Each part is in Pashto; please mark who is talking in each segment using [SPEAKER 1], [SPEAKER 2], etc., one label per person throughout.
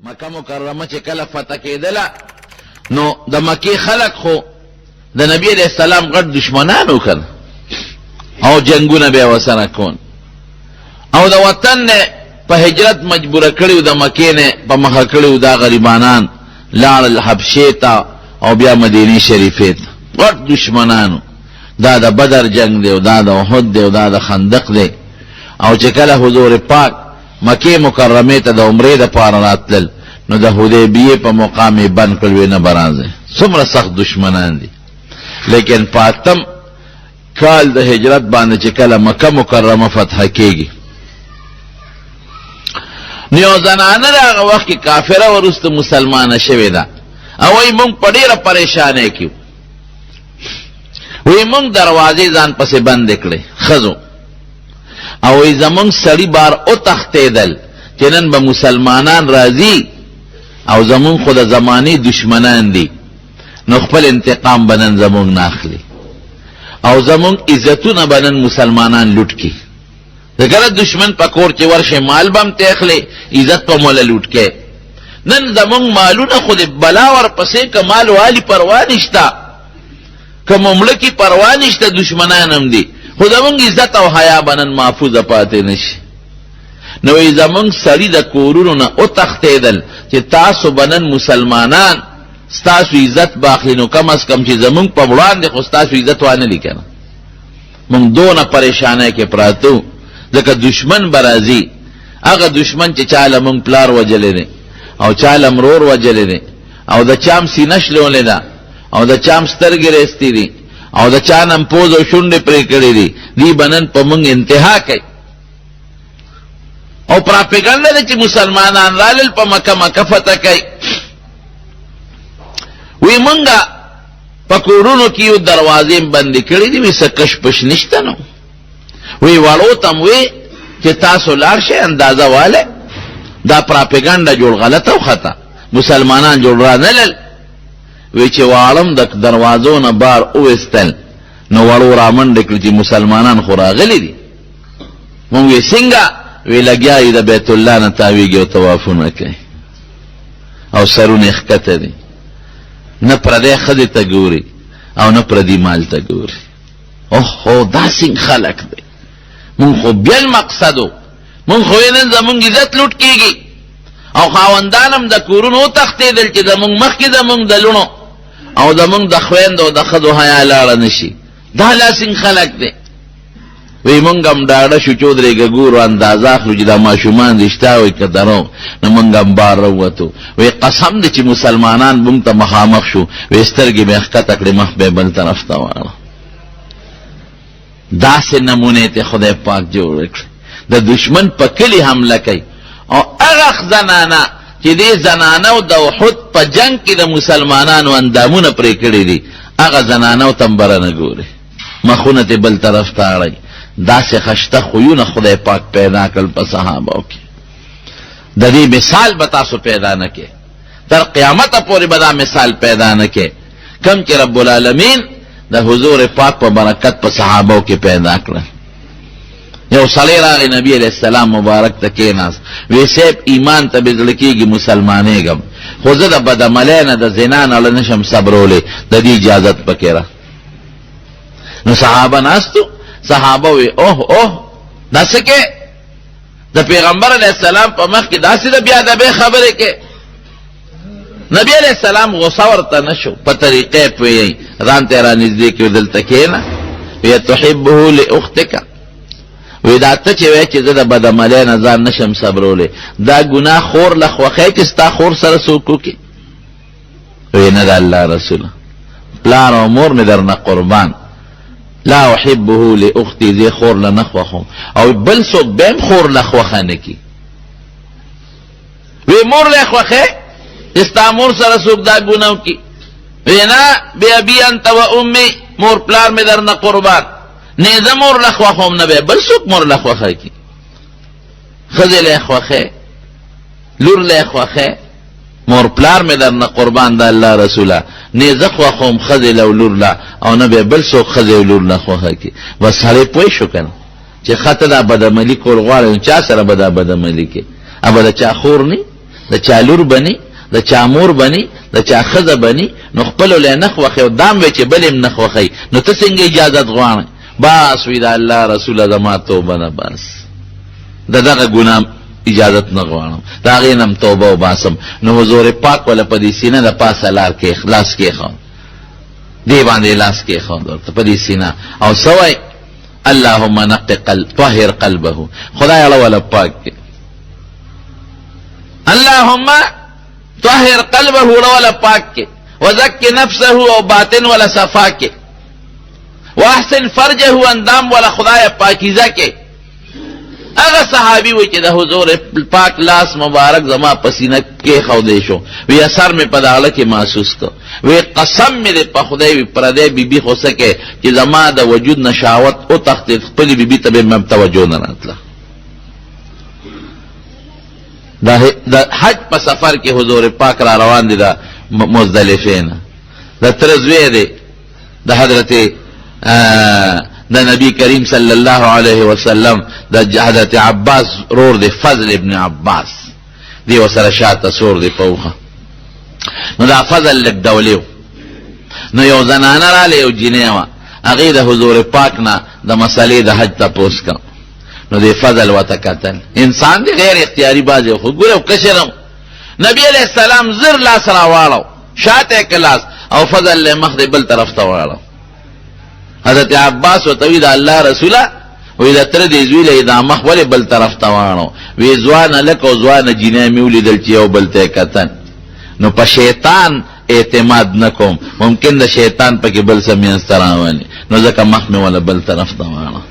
[SPEAKER 1] مکه مکرمه چې کله فتح کېدله نو د مکې خلق خو د نبی علیہ السلام غټ دشمنانو کړ او جنگونه به وسره کون او د وطن نه په هجرت مجبور کړیو د مکې نه په مخه کړیو دا غریبانان لاړ الحبشه ته او بیا مدینه شریفه ته غټ دشمنانو دا د بدر جنگ دی او دا د احد دی او دا د خندق دی او چې کله حضور پاک مکه مکرمه ته د عمره د پاره راتل نو د حدیبیه په مقام بند کړو نه برازه څومره سخت دشمنان دي لیکن پاتم کال د هجرت باندې چې کله مکه مکرمه فتح کېږي نیو زنانه هغه وخت کې کافره ورسته مسلمانه شوې ده او ای مونږ په ډیره پریشانه کېو وی مونږ دروازې ځان پسې بند کړې خزو او ای زمونږ سړی بار او تختیدل چې نن به مسلمانان راځي او زمونږ خو د زماني دشمنان دي نو خپل انتقام بنن زمونږ ناخلي او زمونږ عزتونه بنن مسلمانان لوټ کی دغه دشمن پکور چې ورشه مال بم تخلي عزت په مولا لوټ کې نن زمونږ مالونه خود بلا ور پسې کمال والی پروا نشتا کوم مملکی پروا نشتا دشمنان هم دي خدامونږ عزت او حیا بنن محفوظه پاتې نشي نو ای زمونږ سړی د کورونو نه او تختیدل چې تاسو بنن مسلمانان ستاسو عزت باخلینو کم از کم چې زمونږ په وړاندې خو ستاسو عزت وانه لیکنه مونږ دونه پریشانه کې پراتو ځکه دشمن برازي هغه دشمن چې چاله مونږ پلار وجلې دي او چاله مرور وجلې دي او د چام سینه شلولې ده او د چام سترګې رېستې دي او د چانم پوز او شونډې پرې کړې دي دی بنن په مونږ انتها کوي او پراپګاندا ده چې مسلمانان رالل په مکه فتح کوي وی مونږه په کورونو کې یو دروازې بندې کړې دي وی څه کشپش نشته نو وی والو تم وی چې تاسو لاړ شئ اندازه والے دا پراپګاندا جوړ غلطه او خطا مسلمانان جوړ را نه لل وی چې والم د دروازو نه بار اوستل نو والو رامن دکړي چې مسلمانان خو راغلي دي مونږ یې څنګه وی لګیاي د بیت الله نه تاویږي او طوافونه کوي او سرونه ښکته دي نه پردې خدای ته ګوري او نه پردې مال ته ګوري اوه دا څنګه خلق دی مونږ خو بل مقصدو مونږ خو نن زمونږ عزت لوټ کیږي او خاوندانم د کورونو تختیدل چې زمونږ مخکې زمونږ د لونو او زمونږ د خويندو د خدو حیا لاړه نشي دا لاسین خلق دی وی مونږ هم ډاډه شو چودري ګورو اندازه خو چې د ماشومان رښتا وي کدارو نو مونږ هم بار وروتو وی قسم دې چې مسلمانان مونږ ته مخامخ شو وی سترګې به ښکته کړې مخ به بل طرف ته واړه داسې نمونه ته خدای پاک جوړ کړ د دشمن په کلی حمله کوي او هغه زنانه چې دې زنانو د احد په جنگ کې د مسلمانانو اندامونه پرې کړې دي هغه زنانو تمبره نه ګوري مخونه ته بل طرف ته اړي داسې خشته خوونه خدای پاک پیدا کړ په صحابه کې د دې مثال به تاسو پیدا نه کې تر قیامت پورې به دا مثال پیدا نه کې کم چې رب العالمین د حضور پاک په برکت په صحابه کې پیدا کړ یو صلی راغی نبی علیہ السلام مبارک ته کېناس وی سیب ایمان ته بزړه کېږي مسلمانېږم خو زه د بدعملۍ نه د زنا نه نشم صبرولې د دې اجازت پکې را نو صحابه ناستو صحابه وی اوه داسې کې د پیغمبر علیہ السلام په مخ کې داسې د بیا د به خبره کې نبی علیہ السلام غصه ورته نشو په طریقې پوي ځان ته را نږدې کې دلته کېنا وی تحبه لاختک وی دا ته چې وای چې زه د بدعملۍ نه ځان نشم صبرولې دا ګناه خور لخوخه چې ستا خور سره سوکو کې وی نه د الله رسول پلار او مور مې درنه قربان لا احبه لاختي ذي خور لنخوخم او بل سو بهم خور لخوخه نکی وی مور لخوخه استا مور سره سوک دا ګناو کی وینا بی ابي انت و امي مور پلار مې درنه قربان نه زمور لخوخم نه بل سوک مور لخوخه کی خذل لخوخه لور لخوخه مور پلار مې درنه قربان د الله رسوله نه زخوخم خذل او لور لا او نه بل سوک خذل لور لخوخه کی بس هله پوي شو کنه چې خطه د بدعملي کول غواړي چا سره بدعملي کی ابدا چا خور نه د چا لور بني، د چا مور بني، د چا ښځه بني، نو خپلو له نخ وخی او دام وی چې بل هم نخ وخی، نو ته څنګه اجازت غواړې؟ بس وی د الله رسوله زما توبه نه، بس د دغه ګناه اجازت نه غواړم، د هغې نه م توبه وباسم. نو حضور پاک وله په دې سینه د پاسه لاس کېښود، دې باندې لاس کېښود ورته په دې سینه، او څه وایي؟ اللهم طهر قلبه، خدای اړه وله پاک کې، اللهم طهر قلبه اړه وله پاک کې، وزکي نفسه او باطن وله صفا کې، واحسن فرجه اندام وله خدای پاکیزه کې. هغه صحابي وی چې د حضور پاک لاس مبارک زما پسینه کې خودې شو، وی اثر مې په داغله کې محسوس کو، وی قسم مې دې په خدای وی پردی بیبي خو سکه چې زما د وجود نشاوت او تختید خپل بیبي ته به توجه نه راتله. د حج په سفر کې حضور پاک را روان دي د مزدلفه نه، د ترزوی دی د حضرت د نبی کریم صلی الله علیه وسلم د حضرت عباس رور دی فضل ابن عباس دی وسره شاته سور دی پوخه. نو دا فضل لک دولیو، نو یو زنانه رالی یو جینۍ وه، هغې د حضور پاک نه د مسلې د حج تپوس که، نو دی فضل ورته کتل، انسان دی غیر اختیاري بازی خو ګوره کشرم، نبی علیہ السلام زر لاس راواړو شاته کلاس او فضل له مخ دی بل طرف ته واړو. حضرت عباس وتوی دا الله رسوله وی دا تر دې زوی له دا مخ ولې بل طرف ته واړو، وی ځوان لک او ځوان جینۍ مې ولیدل چې یو بل ته کتن، نو په شیطان اعتماد نکوم، ممکن د شیطان پکې بل څه منځته راولي، نو ځکه مخ مې ولا بل طرف ته واړو.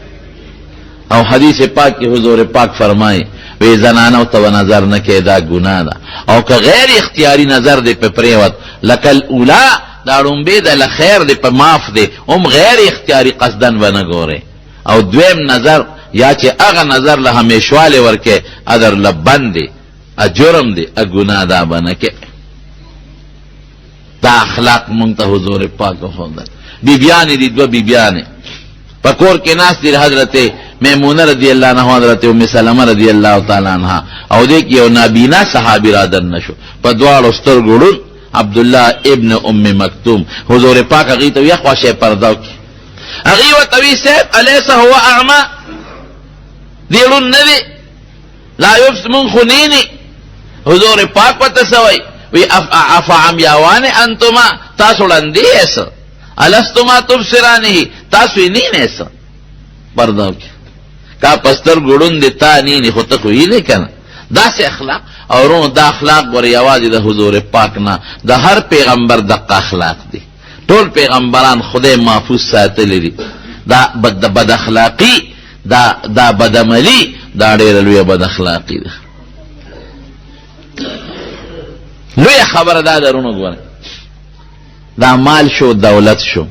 [SPEAKER 1] او حدیث پاک کې حضور پاک فرمایي وی زنانو ته نظر نه کې دا ګناه ده، او که غیر اختیاري نظر دې په پریوت لکه الاولا دا ړومبې د لخیر دې په معاف دی هم غیر اختیاري قصدن به نه ګورې، او دویم نظر یا چې هغه نظر له همیشوالی ورکې ادر له بند دی جرم دی ګناه دا به نه کې. دا اخلاق مونږ ته حضور پاک وښودل. بیبیانې دي دوه بیبیانې په کور کې ناست دي، حضرت میمونه رضی الله عنها، حضرت ام سلمه رضی الله تعالی عنها، او دې کې یو نابینا صحابي را دننه شو په دواړو سترګو ړوند عبدالله ابن ام مکتوم. حضور پاک هغې ته وی خوا شی پرده وکړي، هغې ورته وی صاحب الیس هو اعما، دې ړوند نه دی، لا یبص مونږ خو نینې. حضور پاک ورته څه وایي؟ وی افعمیاوان انتما، تاسو ړندې یاست، الستما تبصرانه، تاسو یې نینې څه پرده وکړي، کا پستر ګړون دی تا نینې خو ته خو یې نه که نه. داسې اخلاق او رونو دا اخلاق ګورې یوازې د حضور پاک نه، د هر پیغمبر دقه اخلاق دي، ټول پیغمبران خدای محفوظ ساتلی دي. دا بد اخلاقی دا بدعملي دا ډېره لویه بد اخلاقی ده. لویه خبره دا درونو ګوره، دا مال شو، دولت شو،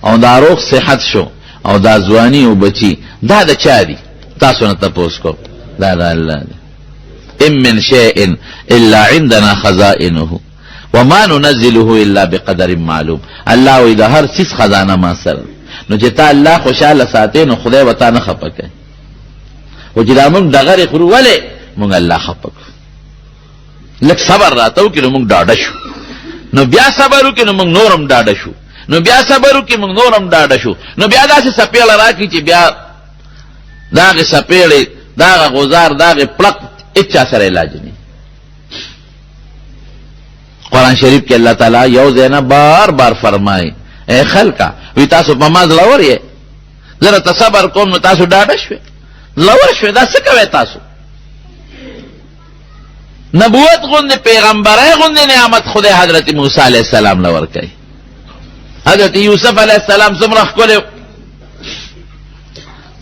[SPEAKER 1] او دا روغ صحت شو، او دا ځواني او بچي، دا د چا دي؟ تاسو نه تپوس کو، دا د الله دی. ان من شيء الا عندنا خزائنه وما ننزله الا بقدر معلوم. الله وی دا هر څه خزانه ما سره، نو چې تا الله خوشاله ساتي نو خدای وتا نه خپه کوي، او چې دا موږ دغه خورو ولې موږ الله خپه کوي. لکه صبر راتو کې نو موږ ډاډه شو، نو بیا صبر وکړو نو موږ نورم ډاډه شو، نو بیا صبر وکړو موږ نورم ډاډه شو، نو بیا داسې سپېړه راکړي چې بیا داغه سپېړې داغه غزار داغه پړق اچا سره علاج نه. قرآن شریف کې الله تعالی یو ځای بار بار فرمایي اے خلقا وی تاسو په ما زړور یې، زره تصبر کوم نو تاسو ډاډه شوي، زړور شوي، دا څه کوئ تاسو؟ نبوت غوندې پیغمبرۍ غوندې نعمت خدای حضرت موسی علیه السلام له ورکوي. حضرت یوسف علیه السلام څومره ښکلی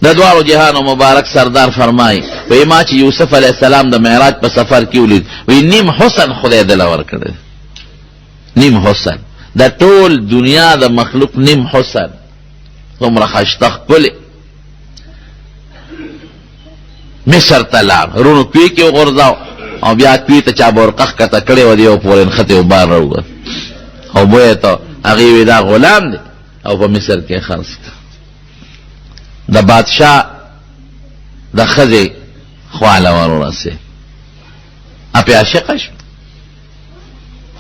[SPEAKER 1] د دواړو جهانو مبارک سردار فرمایي وی ما چې یوسف علیه السلام د معراج په سفر کې ولید، وی نیم حسن خدای دله ورکړی، نیم حسن د ټول دنیا د مخلوق نیم حسن، څومره ښایسته ښکلی. مصر ته لاړ، رونو کوی کې وغورځاو او بیا کوی ته چا بورقه ښکته کړې وه، د یو پورې نښتې و بار راووت، او بویې ته هغې وی دا غلام دی، او په مصر کې خرڅ کړه. د بادشاه د ښځې خواله ور ورسېد، اپې عاشقه شوه،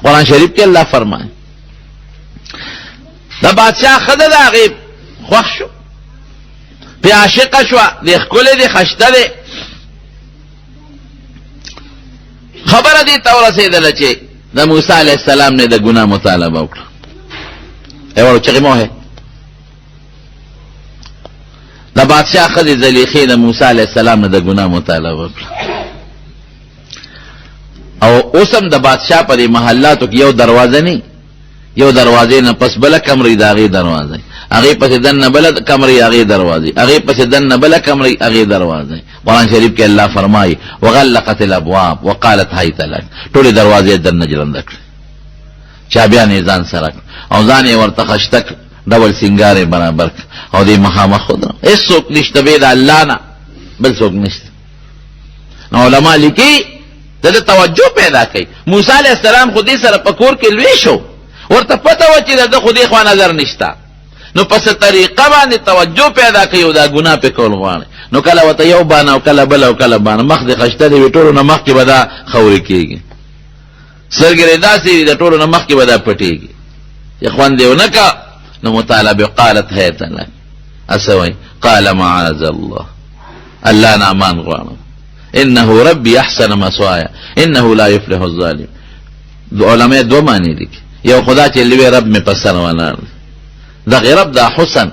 [SPEAKER 1] قرآن شریف کې الله فرمایي دا بادشاہ خدای دا غیب خوښ شو په عاشق شو د خپل د خشته ده خبره دي تور رسیدله چې د موسی علیه السلام نه د ګناه مطالبه وکړه ایوه چې موه د بادشاہ خدای زلیخې د موسی علیه السلام نه د ګناه مطالبه وکړه او اوسم د بادشاہ په محلاتو کې یو دروازه نه یو دروازې نه پس بل کمرې داغي دروازه هغه پس دن بل کمرې هغه دروازه هغه پس دن بل کمرې هغه دروازه قرآن شریف کې الله فرمایي وغلقت الابواب وقالت هيت لك ټول دروازې دن نجرند کړ چا بیا نه ځان سره او ځان یې ورته خشتک ډبل سنگارې برابر او دې مخامخ خود هیڅ څوک نشته به د الله نه بل څوک نشته نو علما لیکي د توجه پیدا کوي موسی علیه السلام خو دې سره پکور کې لوي شو ورته پته و چې د خو دې خوا نظر نشتا نو پس طریقه باندې توجه پیدا کوي او دا ګناه په کول غواړي نو کله وته یو باندې او کله بل او کله باندې مخ دې خشته دی ټولو نه مخ کې ودا خوري کېږي سرګره داسې د ټولو نه مخ کې ودا پټيږي اخوان دیونه کا نو مطالبه قالت هيت لك اسوي قال معاذ الله الله نعمان غواړم انه ربي احسن مسوایا انه لا يفلح الظالم علماء دو معنی دي یو خدا چې لوی رب می پسر ونار دا غیر رب دا حسن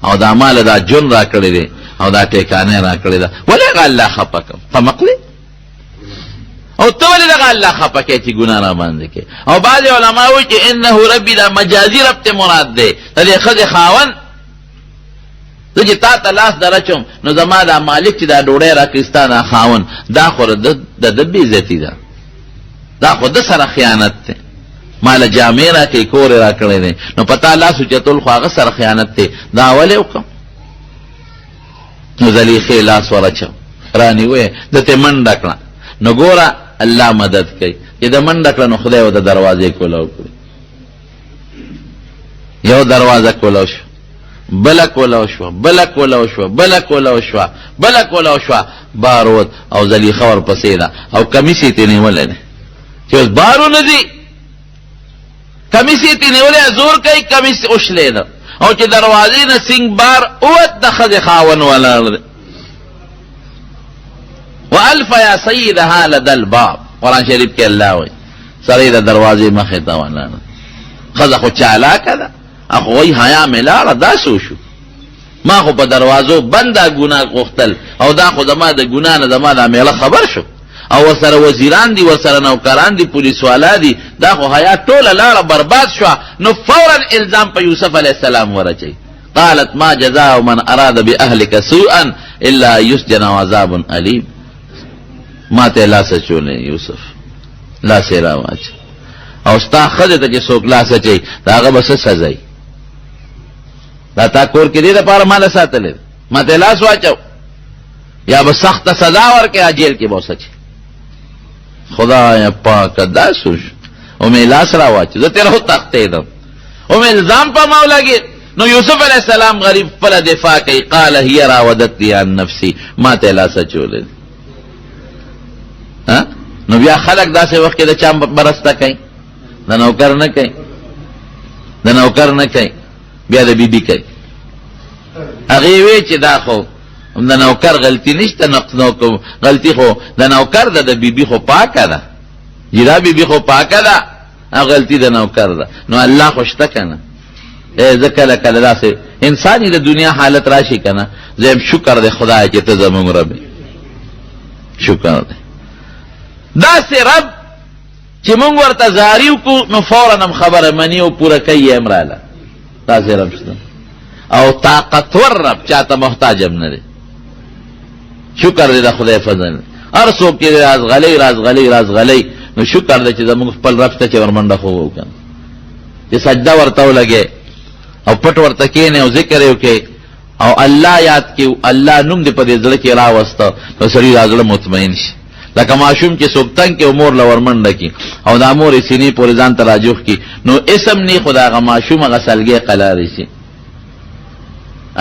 [SPEAKER 1] او دا مال دا جن را کړی دی او دا ټیکانه را کړی دا ولې الله خپکم فمقلی او ته ولې دا الله خپکه چې ګنا را باندې کې او بعض علما وایي چې انه ربي دا مجازي رب ته مراد دی دا خدای خاون چې تا ته لاس درچم نو زما دا مالک چې دا ډوړې را کریستانه خاون دا خو د بی عزتی ده دا خو د سره خیانت ده مال جامع را کې کور را کړی دی نو پتا لاس چتول خو هغه سره خیانت ده دا ولې وکم نو زلیخې لاس ورچو رانی وې د ته منډه کړه نو ګوره الله مدد کوي چې د منډه کړه نو خدای و د دروازې کولاو کړی یو دروازه کولاو شو بل کولاو شو بل کولاو شو بل کولاو شو بل کولاو شو بارود او زلیخه ور پسې ده او کمیسي ته نیولې ده چې بارو نه دي کمیسي ته نیولې زور کوي کمیسي اوښلې ده او چې دروازې نه سنگ بار او د خځه خاون ولاړ والف يا سيدها لدى الباب قرآن شریف کې الله وایي سره د دروازې مخې ته ولاړ خځه خو چالاکه ده اخو وی حیا ملاړه دا شو ما خو په دروازو بندا ګناه غختل او دا خو زما د ګناه نه زما د میله خبر شو او سره وزیران دي ورسره نوکران دي پولیس والا دي دا خو حیا ټوله لاړه برباد شو نو فورا الزام په یوسف علیه السلام ورچي قالت ما جزاء من اراد باهلك سوءا الا يسجن عذاب اليم ما ته لا سچولې یوسف لا سیرا واچ او ستا خدای ته چې څوک لا سچي داغه بس سزا دا تا کور کې دې لپاره مال ساتلې ما ته لاس واچو یا به سخت سزا ورکې جیل کې بوسچ خدای پاک دا سوش او مې لاس را واچ زه تیرو تختې دم او مې الزام په ما ولګي نو یوسف علیہ السلام غریب پر دفاع کوي قال هي راودتني عن نفسي ما ته لاس چولې ها نو بیا خلک داسې وخت کې د چا برسته کوي د نوکر نه کوي د نوکر نه کوي بیا د بیبي کوي هغه وی چې دا خو د نوکر غلطی نشته نو غلطی خو د نوکر د بیبي خو پاکه ده جدا بیبي خو پاکه ده او غلطی د نوکر ده نو الله خوشته کنه ذکر کله داسې انساني د دنیا حالت راشي کنه زم شکر د خدای چې ته زموږ رب شکر ده داسې رب چې مونږ ورته زاریو کو نو فورا خبره منی او پوره کوي امراله داسې رب شته او طاقتور رب چاته محتاج هم نه دی شکر دې د خدای فضل هر څوک چې راز غلی نو شکر دې چې زموږ خپل رب ته چې ورمنډه خو وکړ چې سجده ورته ولګي او پټ ورته کېنه او ذکر یې وکړي او الله یاد کړي الله نوم دې په دې ځل کې راوسته نو سړي راځله مطمئن شي لکه معشوم چې سوکتن کې امور لورمنډه کی او د امور سینې پورې ځان ته راجوخ کی نو اسم نه خدا غ معشوم غسلګي قلاري شي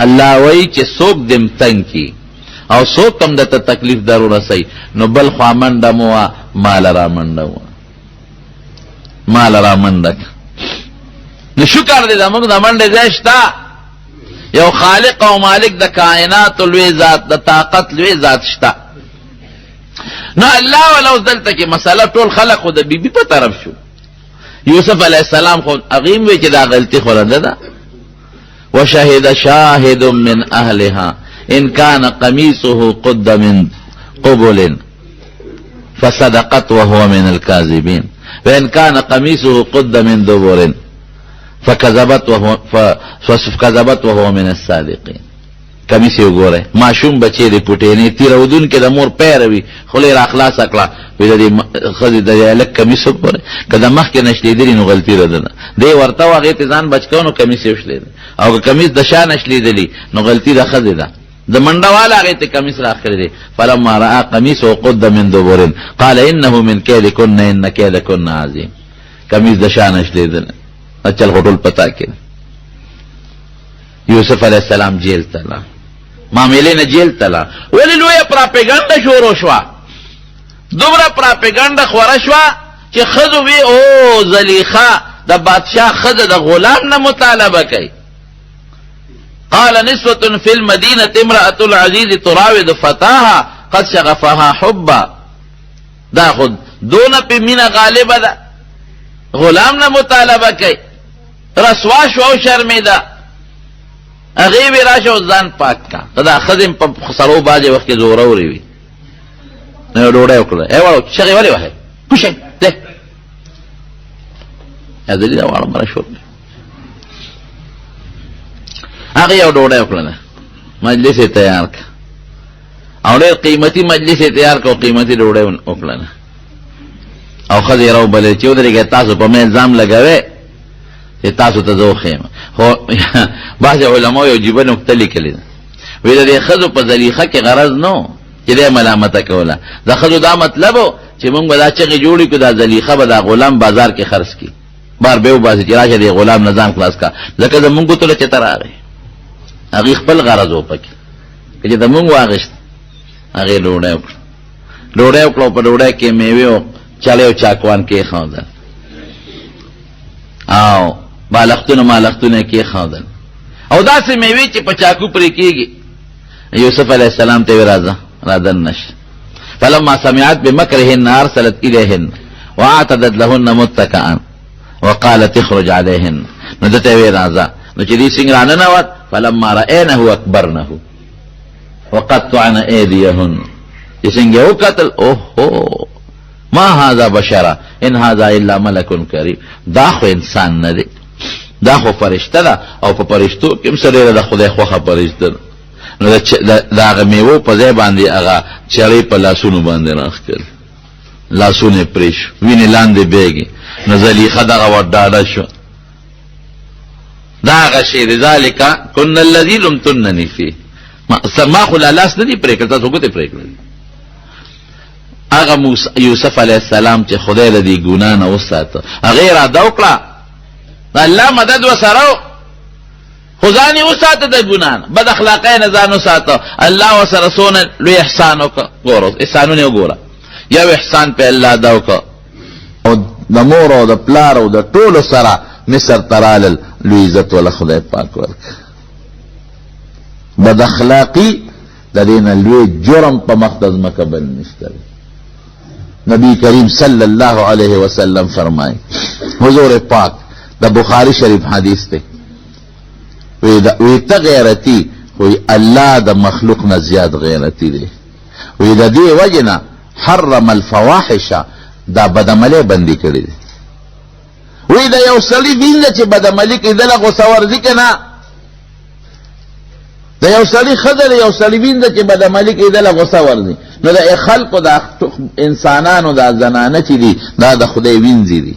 [SPEAKER 1] الله وای چې سوک دم تنگ کی او سوک کم د تکلیف ضرور رسي نو بل خامنده مو مال را منډه مال را منډه نو شکر دې زموږ د منډې ځای شته یو خالق او مالک د کائنات لوی ذات د طاقت لوی ذات شته نو الله ولو دلته کې مسله ټول خلق خو د بیبي په طرف شو یوسف علیہ السلام خو اغیم وی چې دا غلطی خورنده ده وشهد شاهد من اهلها ان كان قميصه قد من قبل فصدقت وهو من الكاذبين وان كان قميصه قد من دبر فكذبت وهو من الصادقين کمیس یو ګوره ماشوم بچی دی پټینې تیرودون کې د مور پیروي خلې را خلاص کړه وې د خزې د الک کمیس وګوره کله مخ کې نشلې دی نو غلطی را ده دی ورته واغې ته ځان بچکونو کمیس وشلې او کمیس د شان نشلې دی نو غلطی د خزې ده د منډواله هغه ته کمیس را خړې دی فلما را قمیص قد من دبر قال انه من كيدكن ان كيدكن عظیم کمیس د شان نشلې ده اچل هټول پتا کې یوسف علیہ السلام جیل تلا معاملې نه جیل تلا ولی لوی پراپګاندا شروع شو دومره پراپګاندا خوره شو چې خذو وی او زلیخا د بادشاہ خذ د غلام نه مطالبه کوي قال نسوة في المدينة امرأة العزيز تراود فتاها قد شغفها حبا دا خود دون پی مینا غالبه دا غلام نه مطالبه کوي رسوا شو او شرمیده اغیب راشه ځان پاک کا دا خدم په سرو باجه وخت کې زوره وري وي نو ډوړې وکړه ای وړو شغې ولې وه کوشه ده اذن دا وړم را شو هغه یو ډوړې وکړه مجلس تیار کا او ډېر قیمتي مجلس تیار کو قیمتي ډوړې وکړه او خدای راو بلې چې ودرېږي تاسو په مې الزام لګوي چې تاسو ته زو خیم خو بعض علماء یو جیبه نکته لیکلې وی د خزو په ذلیخه کې غرض نو چې د ملامت کوله د خزو دا مطلب چې موږ به دا چې جوړی کو دا ذلیخه به دا غلام بازار کې خرڅ کی بار به وباسي چې راشه دی غلام نظام خلاص کا ځکه زمونږ ته چې تر راغی هغه خپل غرض وپکې چې د موږ واغښت هغه ډوډۍ وکړو په ډوډۍ کې میوه او چاله چاکوان کې خاندل او مالختونه کې خاندل او داسې میوه چې په چاکو پرې کېږي یوسف علیہ السلام ته راځه نش فلما سمعت بمكرهن ارسلت اليهن واعتدت لهن متكئا وقالت اخرج عليهن نو دته وی راځه نو چې دې څنګه رانه نوت فلما رأينه اكبرنه وقطعن ايديهن چې څنګه وکتل اوه ما هذا بشرا ان هذا الا ملك کریم دا خو انسان نه دی دا خو فرشته ده او په فرشتو کې سره د خدای خوخه فرشته ده نو دا هغه میوه په ځای باندې هغه چړې په لاسونو باندې راخکل لاسونه پریش ویني لاندې بیګي نو زلیخه دغه وډاډه شو دا هغه شی ذالک کن الذی لمتننی فيه ما خو لاس نه دی پرې کړ تاسو کوته پرې کړل هغه یوسف علیہ السلام چې خدای له دې ګنا نه وساته هغه را دوکړه الله مدد وسره خدای وساته د ګنا نه بد اخلاقی نه ځان وساته الله وسره سونه لوی احسان وکړه ګورو احسانونه وګوره یو احسان په الله دا وکړه او د مور او د پلار او د ټولو سره مصر ترال لوی عزت ول خدای پاک ورک بد اخلاقی د دین لوی جرم په مقدس مکبل نشته نبی کریم صلی اللہ علیہ وسلم فرمائے حضور پاک دا بخاری شریف حدیث تے وی تا غیرتی وی اللہ دا مخلوق نا زیاد غیرتی دے وی دا دی وجنا حرم الفواحش دا بدعملی بندی کردی دے وی دا یو سلی وینده چه بدعملی که دل غصور ذکنا دا یو سلی خضر یو سلی وینده چه بدعملی که دل غصور ذکنا نو دا خلقو دا انسانانو دا زنانه چی دی دا دا خدای وینزی دی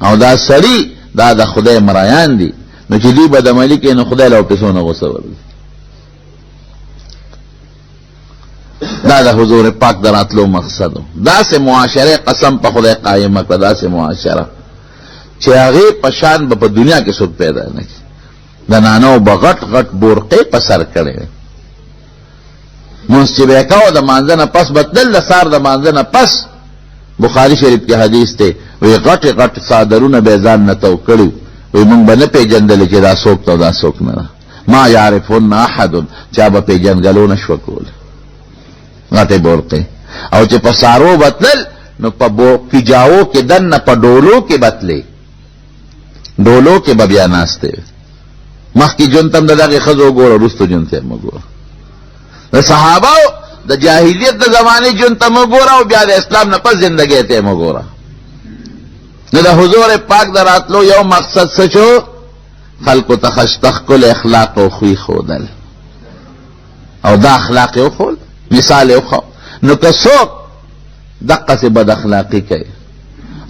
[SPEAKER 1] او دا سری دا دا خدای مرایان دی نو چی دی بدعملی که نو خدای لو پسونه غصه ورد دا دا حضور پاک دراتلو مقصدو دا سے معاشره قسم پا خدای قائم اکر دا سے معاشره چی اغی پشان با پا دنیا کے سوک پیدا نکی دا نانو با غٹ غٹ بورقی پسر کرے منس چې بیکاو د مانځنه پس بدل د سار د مانځنه پس بخاری شریف کې حدیث ته وی غټ غټ صادرونه به ځان نه تو کړو وی مونږ به نه پیژندل چې دا څوک ته دا څوک نه ما يعرفون احد چا به پیژنګلو نشو کول غټه بورته او چې په سارو بتل نو په بو کې جاو کې دن په ډولو کې بتلې ډولو کې به بیا ناشته مخکې جون تم دغه خزو ګور رستو جون ته مګور د صحابه د جاهلیت د زمانه جون ته مګور او بیا د اسلام نه پس ژوندۍ ته مګور نو د حضور پاک دراتلو یو مقصد څه شو خلق تخشتخل اخلاق او خوی خودل او دا اخلاق یو خول مثال یو خو نو که څوک دقه سے بد اخلاقی کوي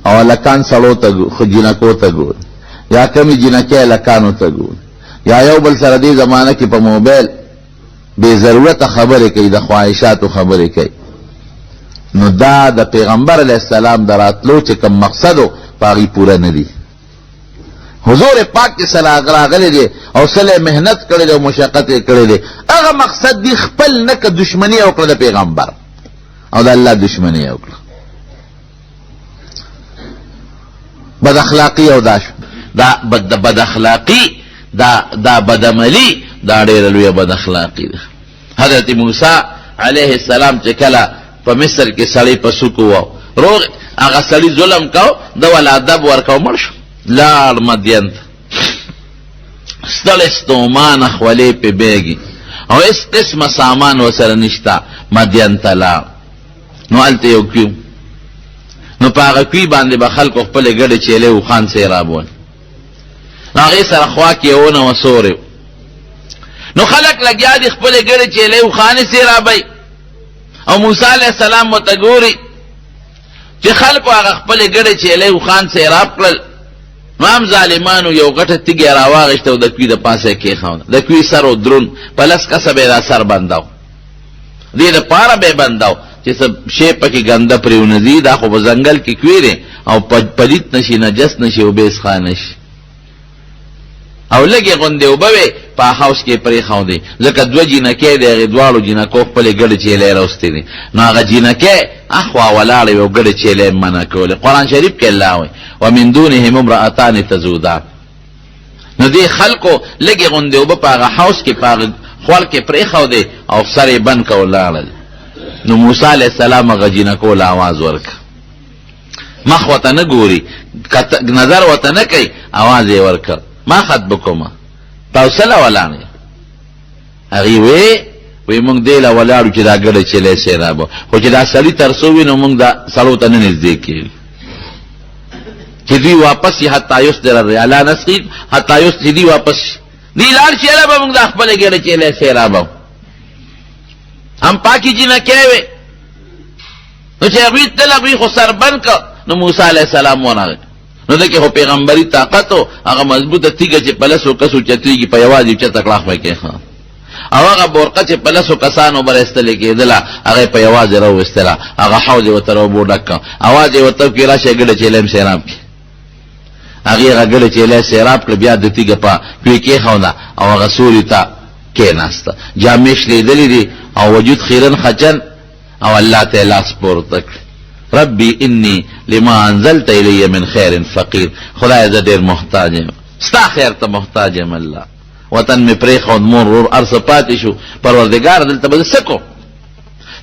[SPEAKER 1] او لکان سړو ته خجینکو ته ګور یا کمی جنکه لکانو ته ګور یا یو بل سره دی زمانہ کې په موبایل بے ضرورت خبره کوي د خواهشاتو خبره کوي نو دا د پیغمبر علیہ السلام دراتلو چې کوم مقصدو پاغي پورا نه دي حضور پاک کې سره راغلي دي او سره مهنت کړي او مشقت کړي دي هغه مقصد دی خپل نه ک دشمنی او کړ د پیغمبر او د الله دشمنی او کړ بد اخلاقی او دا بد اخلاقی دا بدعملی دا ډېر لوی بد اخلاقی ده حضرت موسی علیه السلام چې کله په مصر کې سړی پسوکو و روغ هغه سړی ظلم کاو د ول ادب ورکاو مړ شو لاړ مدین ستل استومان خولې په بیگی او اس قسم سامان وسره نشتا مدین تلا نو الته یو کیو نو پاغه کی باندې به خلکو خپل ګډه چيله او خان سي رابون هغه سره خوا کې ونه وسوره نو خلک لګیا دي خپل ګډه چيله او خان سي رابای او موسی عليه السلام متګوري چې خلکو هغه خپل ګډه چيله او خان سي راب کړل مام ظالمانو یو غټه تیګه راواغشته او د کوي د پاسه کې خاون د کوي سر او درون پلس کسبه را سر بنداو دې د پاره به بنداو چې سب شی پکې ګنده پرېونه دي دا خو په ځنګل کې کوي او پلیت نشي نجس نشي او بیس خانش او لګي غونډه وبوي په هاوس کې پرې خاو دي ځکه دوه جنکې د غدوالو جنکو خپل ګډ چې لې راوستي دي نو هغه جنکې اخوا ولاړ یو ګډ چې لې منع کول قرآن شریف کې الله وي ومن دونهم امرأتان تزودان نو دې خلکو لګي غونډه وب په هغه هاوس کې په خپل کې پرې خاو دي او سره بند کولاړل نو موسی علیہ السلام غجینه کول आवाज ورک مخ وته نه ګوري نظر وته نه کوي आवाज یې ورک ما خطب کوما توسله ولانه هغه وی مونږ دیلا ولاړو چې دا ګړې چلے سیرابو خو چې دا سړی ترسوي نو مونږ دا سړو ته نه نږدې کیږي چې دی واپس یې حتا یوس در ریالا نسقید حتا یوس دی واپس دی لار چې له مونږ د خپل ګړې چلے سیرابو هم پاکی جی نه کوي نو چې هغه تلغوي خو سربن ک نو موسی علیہ السلام ونه نو دغه هو پیغمبري طاقت او هغه مضبوطه تیګه چې پلسو کسو چتریږي په یوازې چې تکلاخ وکړي ښا او هغه بورقه چې پلسو کسانو برستل کېدله هغه په یوازې راو استلا هغه حوض وترو بوډک اواز یې وته کې راشه ګډه چلم سیراب هغه ګډه چلم سیراب کړ بیا د تیګه په کې خونه او هغه سوري ته کې ناسته جامش لیدلې دي او وجود خیرن خچن او الله تعالی سپورتک ربي اني لما انزلت الي من خير فقير خدای زه ډېر محتاج یم ستا خیر ته محتاج یم الله وطن می پرې خو مور ارس پاتې شو پروردگار دلته به سکو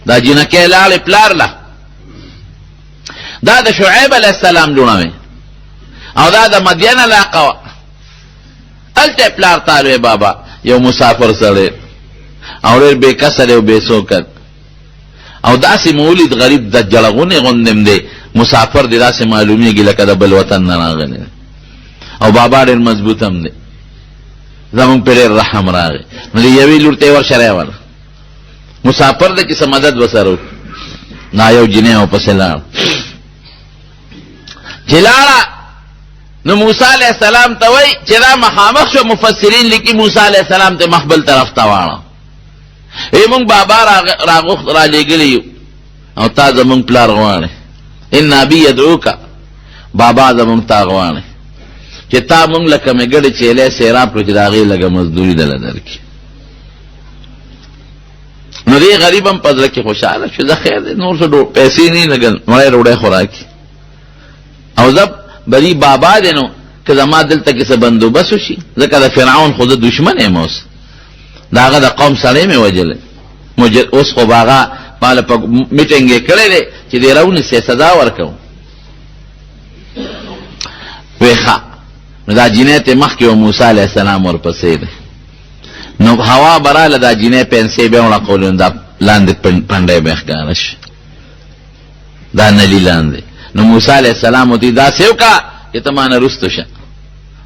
[SPEAKER 1] دا جنکه لاله پلار لا دا د شعیب علیہ السلام جوړوي او دا د مدین علاقه الته پلار تعالی بابا یو مسافر سره او ډېر بے کسر او بے سوکت او داسې مولد غریب د جلغونه غوندم دی مسافر دی داسې معلومیږي لکه د بل وطن نه راغلی او بابا ډېر مضبوط هم دی زمون پر رحم راغی نو یوی لور ته ور شرای ور مسافر د کی مدد وسرو نا یو جنې او پسلار جلاله نو موسی علیہ السلام ته وای چې دا مخامخ شو مفسرین لیکي موسی علیہ السلام ته مخبل طرف ته واړه ایمون بابا راغوخت را لګلی او تا زمون پلار غوانه ان نبی يدعوک بابا زمون تا غوانه چې تا مونږ لکه مګړې چيله سیراب کړی داغه لګه مزدوری دل درکې نو دې غریب هم په زړه کې خوشحاله شو، زه خیر دی نور څه پیسې نه لګل مړی ډوډۍ خوراکي او زه بری بابا دی نو که زما دلته کې څه بندوبست وشي، ځکه د فرعون خو زه دشمن یم، اوس د هغه د قوم سړی مې وجلی، اوس خو به هغه ماله په میټینګ یې کړی دی چې دې راونیسئ سزا ورکوم. وی ښه نو دا جینۍ ته مخکې و موسی علیه السلام ورپسې دی، نو هوا براله دا جینۍ پنسې بیا وړقولې، دا لاندې پنډی بیا ښکاره شي، دا نلي لاندې. نو موسی علیه السلام ورته داسې وکړه چې ته ما نه رستو شه،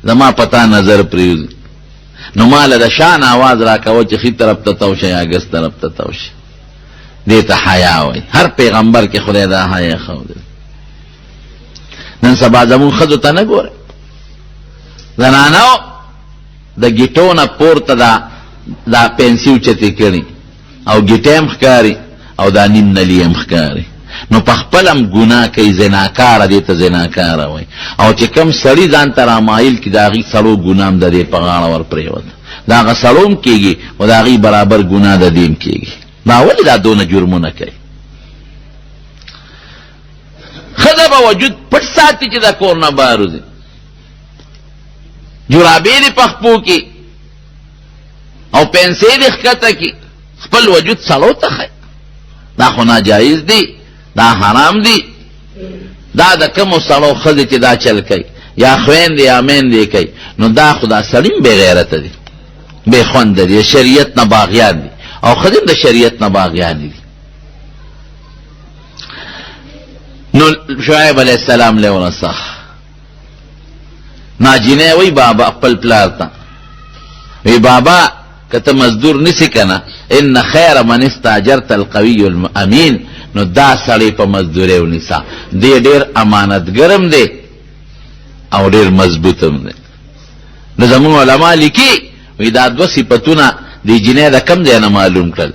[SPEAKER 1] زما په تا نظر پرېوځي. نو ما له د شان آواز را کوه چې ښي طرف ته تو شه یا ګس طرف ته تو شه. دې ته حیا وایي، هر پیغمبر کې خدای دا حیا ښودلی. نن سبا زمون ښځو ته نه ګوره، زنانو د ګیټو نه پورته دا پنسي اوچتې کړي او ګیټې هم ښکاري او دا نیم نلي هم ښکاري، نو په خپل هم ګناه کوي، زناکاره دې ته زناکاره وایي. او چې کوم سړي ځان ته رامایل کړي د هغې سړو ګناه هم د دې په غاړه ور پرېوته، د هغه سړو هم کېږي او د هغې برابر ګناه د دې هم کېږي. دا ولې دا دونه جرمونه کوي؟ ښځه به وجود پټ ساتي چې د کور نه بهر وځي، جرابې دې په خپو کې او پنسې دې ښکته کې، خپل وجود سړو ته ښایي. دا خو ناجایز دی، دا حرام دی. دا د کومو سړو ښځې چې دا چل کوي یا خویندې یا میندې کوي، نو دا خو دا سړي هم بې غیرته دي، بې خونده دي، شریعت نه باغیان دي او ښځې هم د شریعت نه باغیان دي. نو شعیب علیہ السلام له ورسخ ناجینه وی بابا خپل پلار ته وی بابا کته مزدور نسی کنه ان خیر من استاجرت القوی الامین، نو دا سړی په مزدوري ونیسا، دی ډیر امانتګرم دی او ډیر مضبوطم دی. نو زمون علما لیکي وی دا دو صفتونه دی جنې دا کم دی نه معلوم کړل،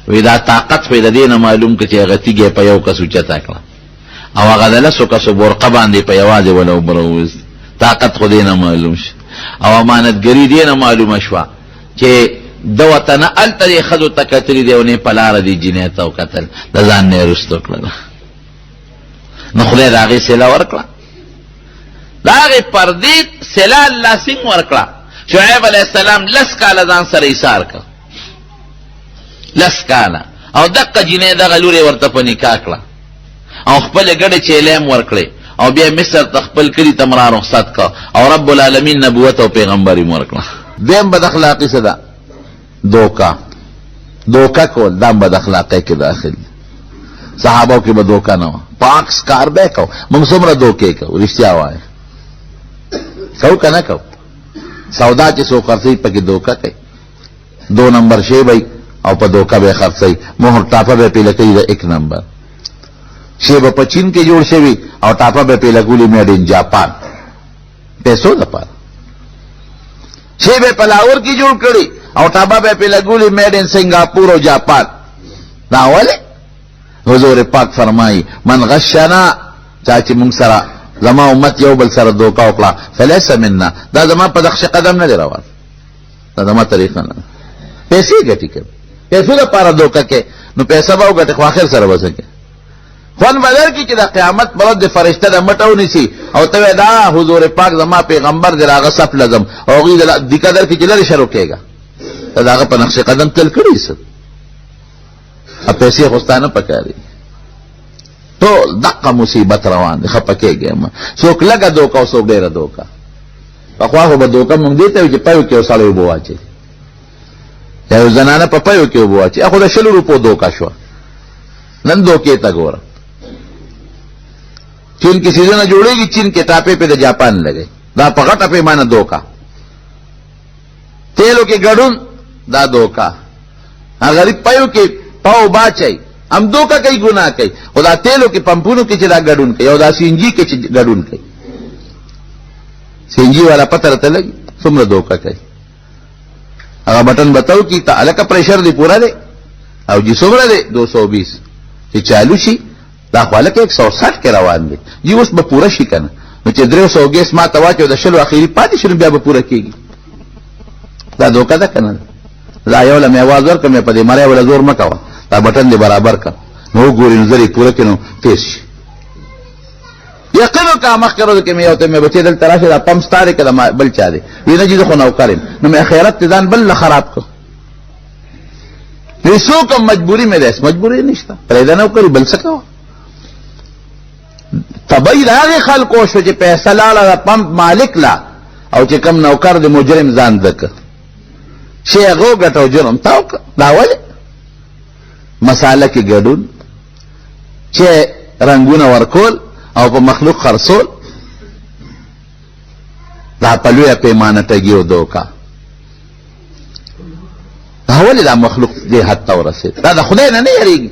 [SPEAKER 1] وی دا طاقت په دې نه معلوم کړي چې غتیږي په یو کس اوچتا کړه او هغه د لسو کسو برقه باندې په یوازې ولو بروز، طاقت خو دې نه معلوم شي او امانتګري دې نه معلومه شوه چې د وطن الته ښځو ته کتلي دی او نه په لاره دې جنې ته وکتل، د ځان نه یې رستو کړله. نو خدای د هغې سیله ورکړه، د هغې پردې سیله الله سینګ ورکړه. شعیب علیه السلام 10 کاله ځان سره ایثار کړ، 10 کاله او دقه جنې دغه لورې ورته په نکاح کړه او خپلې ګډې چیلې هم ورکړې او بیا مصر ته خپل کلي ته را رخصت کړه او رب العالمین نبوت او پیغمبري م ورکړه. دیم بد اخلاقي څه ده؟ دوکه کول، دا هم بد اخلاقۍ کې داخل. صحابو کې به دوکه نه وه، پاک سکار به کو، موږ څومره دوکې کوو، رښتیا وایه کوو که نه کوو؟ سودا چې څوک خرڅوي پکې دوکه کوي، 2 نمبر شی به او په دوکه به خرڅوي، مهر ټاپه به پې لګوي د 1 نمبر شی به په چین کې جوړ شوي او ټاپه به پې لګولي میډ ان جاپان، پیسو دپاره. شی به په لاهور کې جوړ کړي او ټاپه به پې لګولي میډ ان سنګاپور او جاپان. دا ولې؟ حضور پاک فرمایي من غشنا، چا چې موږ سره زما امت یو بل سره دوکه وکړه فلیس منا، دا زما په نقش قدم نه دی روان، دا زما طریقه نه. پیسې ګټي کوي، پیسو دپاره دوکه کوي، نو پیسه به وګټي خو آخر سره به څه کوي؟ خوند بدر کی چې د قیامت پر ورځ د فرشته د مټ ونیسي او ته دا حضور پاک زما پیغمبر دی راغه صف لازم او هغې د قدر کې چې لرې شروع کېږه د هغه په نقش قدم تل کړي څه پیسې خو ستا نه پکاري. ټول دقه مصیبت روان دی، خفه کېږي څوک لږه دوکه او څوک ډېره دوکه. پخوا خو به دوکه مونږ دې ته وي چې پیو کې یو سړی اوبه واچوي یا یو زنانه په پیو کې اوبه واچوي، خو د 100 روپو دوکه شوه. نن دوکې ته ګوره، چین کې سیزونه جوړېږي، چین کې ټاپې پې د جاپان لګي، دا په غټه پیمانه دوکه. تیلو کې ګډون، دا دوکه. غریب پیو کې پاو باچي هم دوکه کوي، ګناه کوي. خو دا تیلو کې پمپونو کې چې دا ګډون کوي او دا سینجي کې چې ګډون کوي، سینجي والا پته راته لګي څومره دوکه کوي. هغه بټن بتاو کی ته الکه پریشر دی پورا دی او جی څومره دی 220 چې چالو شي دا خو الکه 160 کې روان دی جی اوس به پورا شي کنه. نو چې 320 ما ته واچو د شلو اخیری پاتې شنو بیا به پورا کیږي. دا دوکه ده کنه. دا یو له مې आवाज ورکړ مې په دې مړی ولا زور مه کوه دا بټن دې برابر کړ نو وګوري نو زری پوره کینو تیز شي یقینو کا مخکې ورځ کې مې یو ته مې بچی دلته راشي دا پمپ ستا دی که د بل چا دی وی نه چې زه خو نوکر یم نو مې خیرت ته ځان بل خراب کړ هیڅوک مجبوري مې ده مجبوري نشته پرېږده نوکري بل څه کوه تبعی د هغې خلکو شو چې پیسه لاړه د پمپ مالک لا او چې کم نوکر د مجرم ځان ده که شی هغه وګټه او جرم تا وکړه دا ولې مساله کې ګډون چې رنګونه ورکول او په مخلوق خرڅول دا په لویه پیمانه ټګي او دوکه دا ولې دا مخلوق دې حد ته ورسېد دا د خدای نه یېرېږي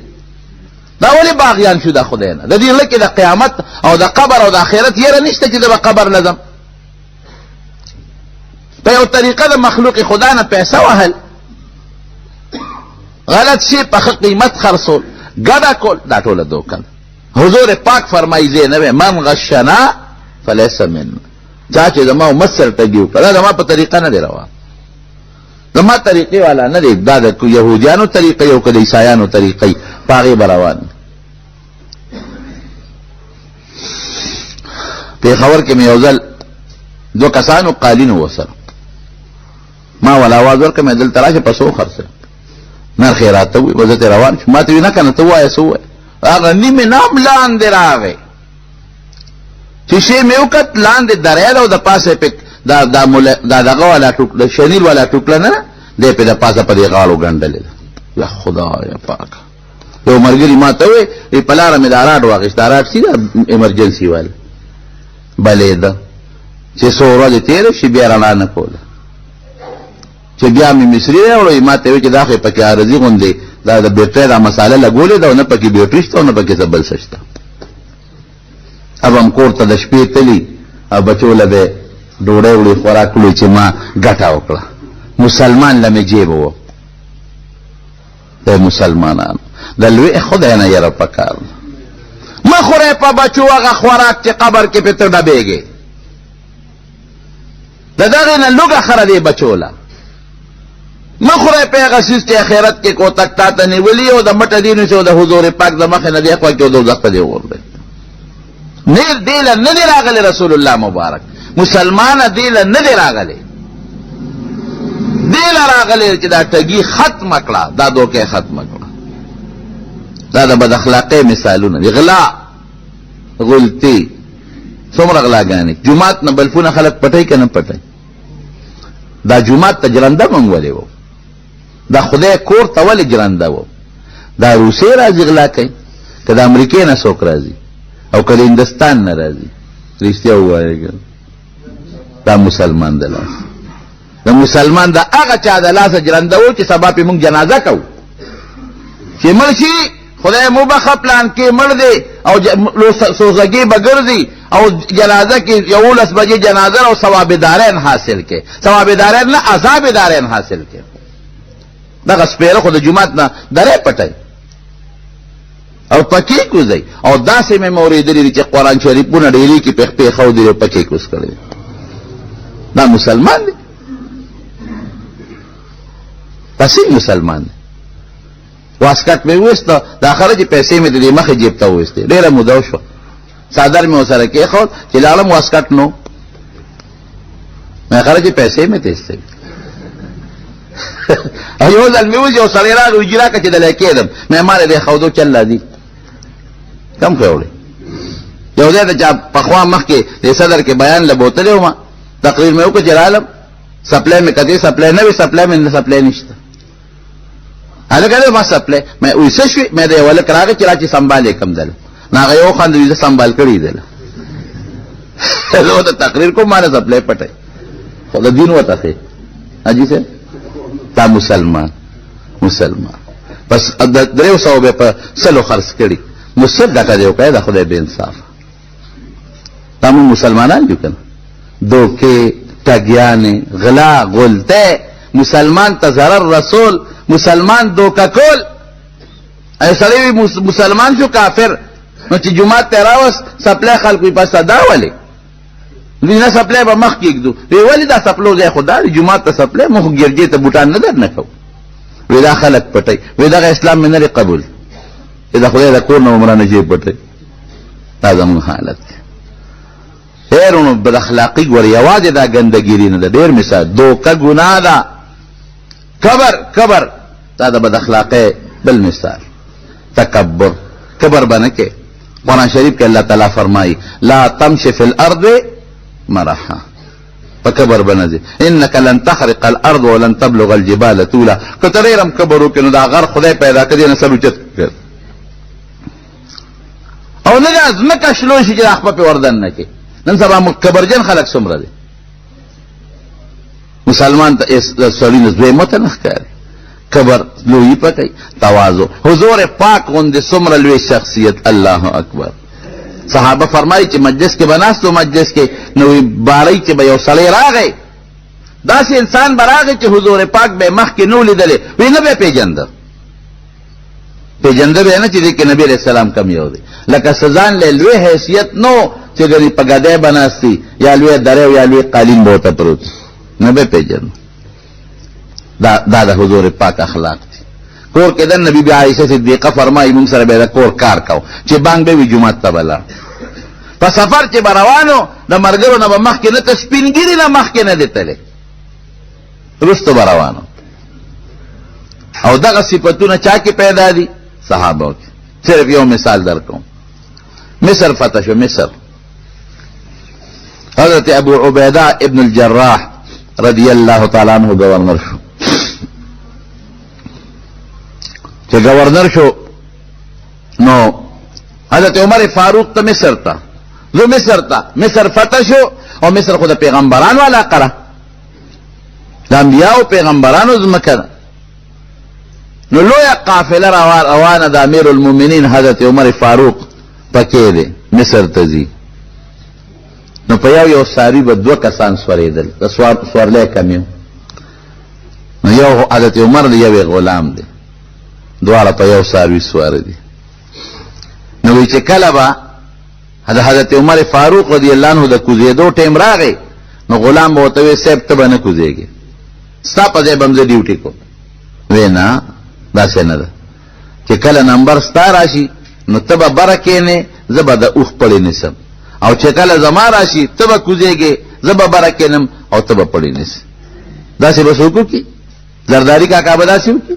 [SPEAKER 1] دا ولې باغیان شو د خدای نه د دې زړه کې د قیامت او د قبر او د آخرت یېره نشته چې د به قبر لزم په یو طریقه د مخلوق خدا نه پیسه وهل غلط شي په ښه قیمت خرڅول ګډه کول دا ټوله دوکه ده حضور پاک فرمایي زه نه من غشنا فلیس منا چا چې زما امت سره ټګي وکړه دا زما په طریقه نه دی روان زما طریقې والا نه دی دا د یهودیانو طریقې او که د عیسایانو طریقې په هغې به روان پېښور کې مې یو ځل دو کسانو قالینو ورسره ما ولا آواز ورکړه مې دلته راشه په څو خرڅه نرخ یې راته ووایي به زه ترې روان شم ما ته وي نه که نه ته ووایه څه ووایه هغه نیمې نام لاندې راغی چې شی مې وکت لاندې دریا ده او د پاسه پې دا دغه والا د شنیل والا ټوکله نه دی پې د پاسه په دې غاړو ګنډلې ده یا خدایه پاکه یو ملګري ما ته ووایي په لاره مې دا راډ واخېست دا راډ سي ده ایمرجنسي والا بلېده چې څو ورځې تېرې شي بیا رڼا نه کوله چې بیا مې مصري راوړی ما ته وایي چې دا خو یې پکې عارضي غوندې دا د بیټرۍ دا مساله لګولې ده او نه پکې بیټري شته او نه پکې څه بل څه شته اب هم کور ته د شپې تلي او بچو له به ډوډۍ وړي خوراک وړي چې ما ګټه وکړه مسلمان له مې جیب و د مسلمانانو د لوی خدای نه یره پکار مه خورئ په بچو هغه خوراک چې قبر کې پې ته ډبېږې د دغې نه لږه خره دی بچو له مه خورئ په هغه څیز چې آخرت کې کوتک تا ته نیولي او د مټه دې نشي او د حضور پاک د مخې نه دې خوا کې او دوزخ ته دې وغورځوي دې له نه دی راغلی رسول الله مبارک مسلمانه دې له نه دی راغلی دې له راغلی چې دا ټګي ختمه کړه دا دوکې ختمه کړه دا د بد اخلاقۍ مثالونه دي غلا غلطي څومره غلاګانې جومات نه بلفونه خلک پټوي که نه پټوي دا جومات ته جرنده موږ ولې وو دا خدای کور ته ولې جرنده وو دا روسیې راځي غلا کوي که د امریکې نه څوک راځي او که د هندوستان نه راځي رښتیا ووایه دا مسلمان د لاس د مسلمان د هغه چا د لاسه جرنده وو چې سبا پې موږ جنازه کوو چې مړ شي خدای مو بخه پلان کې مړ دی او سوزګي به ګرځي او جنازه کې 11 بجې جنازه او ثواب دارین حاصل کې ثواب دارین نه عذاب دارین حاصل کې دغه سپیره خو د جومات نه درې پټي او پکې کوزي او داسې مې موریدلي چې قرآن شریفونه ډېری کې پخې خو دی پکې کوز کړی دا مسلمان دی پسې مسلمان دی واسکټ مې وسته د اخره چې پیسې مې د مخې جیب ته وستې ډېره موده شو صادر مې ورسره کېښود چې لاړم واسکټ نو مې اخره چې پیسې مې تېستې او یو ځل مې وځي او سړی راغی ویجي راکړه چې دلی کېدم مې ما له دې ښودو چل راځي کم ښه وړې یو ځای ته چا پخوا مخکې د صدر کې بیان له بوتلې وم تقریر مې وکړه چې رالم سپلی مې کتې سپلی نه وي سپلی مې سپلی نشته هلکه ما سپلی مې وایي څه شوې مې د یو هلک راغی چې را چې سنبال یې کم دله نو هغه یې وخندل زه سنبال کړی دله زه ورته تقریر کوم ما نه سپلی پټی خو د دین ورته ښې حاجي صاحب دا مسلمان بس 300 به په سلو خرڅ کړي مصر ډکه دی وکړه د خدای به انصاف دا موږ مسلمانان یو کنه دوکې ټګیانې غلا غلطه مسلمان ته ضرر رسول مسلمان دوکه کول ای سړی مسلمان شو کافر نو چې جمعات ته راوست سپلی خلکو یې پسته دا ولې دوی نه سپلی به مخ کېږدو وی ولې دا سپلو ځای خو دا دی جومات ته سپلی موږ ګرجې ته بوټان نه در نه کوو
[SPEAKER 2] وی دا خلق پټي وی دا اسلام مې نه قبول دا خدای دا کور نه عمرانه شي پټي دا زموږ حالت هیرونو بد اخلاقی ور یواز دا ګندګيري نه ډېر مثال دوکه ګناه ده کبر دا د بد اخلاقی بل مثال تکبر کبر بنکه قرآن شریف کې الله تعالی فرمایي لا تمشي في الارض مرحا فكبر بنزي انك لن تخرق الارض ولن تبلغ الجبال طولا کتريرم کبرو کې نو دا غر خدای پیدا کړي نه سلو چت او نه ازمکه شلو شي چې خپل په وردن نه کې نن سبا مکبرجن خلق څومره دي مسلمان ته سړی نزوی مت نه ښکاري کبر لوی پټي تواضع حضور پاک غوندې څومره لوی شخصیت الله اکبر صحابه فرمایي چې مجلس کې بناستو مجلس کې نو باري چې به یو سړی راغی داسې انسان براغی چې حضور پاک به مخ کې نو لیدلې وی نه به پیژندل به نه چې کې نبی رسول الله کم یو دی لکه سزان له لوی حیثیت نو چې غني پګدې بناستی یا لوی درو یا لوی قالین بوته پروت نه به پیژن دا د حضور پاک اخلاق دي کور کې د نبی عائشہ صدیقہ فرمایي موږ سره به کور کار کو چې بانګ به جمعه ته بلا په سفر چې روانو د مرګرو نه مخ کې نه تسپینګری نه مخ کې نه دتلې رستو روانو او دغه صفاتونه چا کې پیدا دي صحابه کې صرف یو مثال درکوم مصر فتح شو مصر حضرت ابو عبیدہ ابن الجراح رضی اللہ تعالی عنہ گورنر شو چې گورنر شو نو حضرت عمر فاروق ته مصر ته زو مصر فتح شو او مصر خود پیغمبران والا قره د انبیاء او پیغمبرانو زمکه نو لویا قافله روانه د امیر المؤمنین حضرت عمر فاروق پکې دی مصر ته ځي نو په یو ساری به دوه کسان سوریدل د سوارلې کمیو نو یو حضرت عمر دی یو غلام دی دواړه په یو ساری سوار دي نو وی چې کله به حضرت عمر فاروق رضی الله عنه د کوزیدو ټیم راغی نو غلام به وته سیب ته باندې کوزیږي ستا په ځای بمزه ډیوټي کو وینا دا څنګه ده چې کله نمبر ستا راشي نو تبه برکې نه زبا د اوخ پړې نسم او چې کله زما راشي تبه کوزیږي زبا برکې نم او تبه پړې نس دا څه بسوکو کی زرداری کا کا بداسیو کی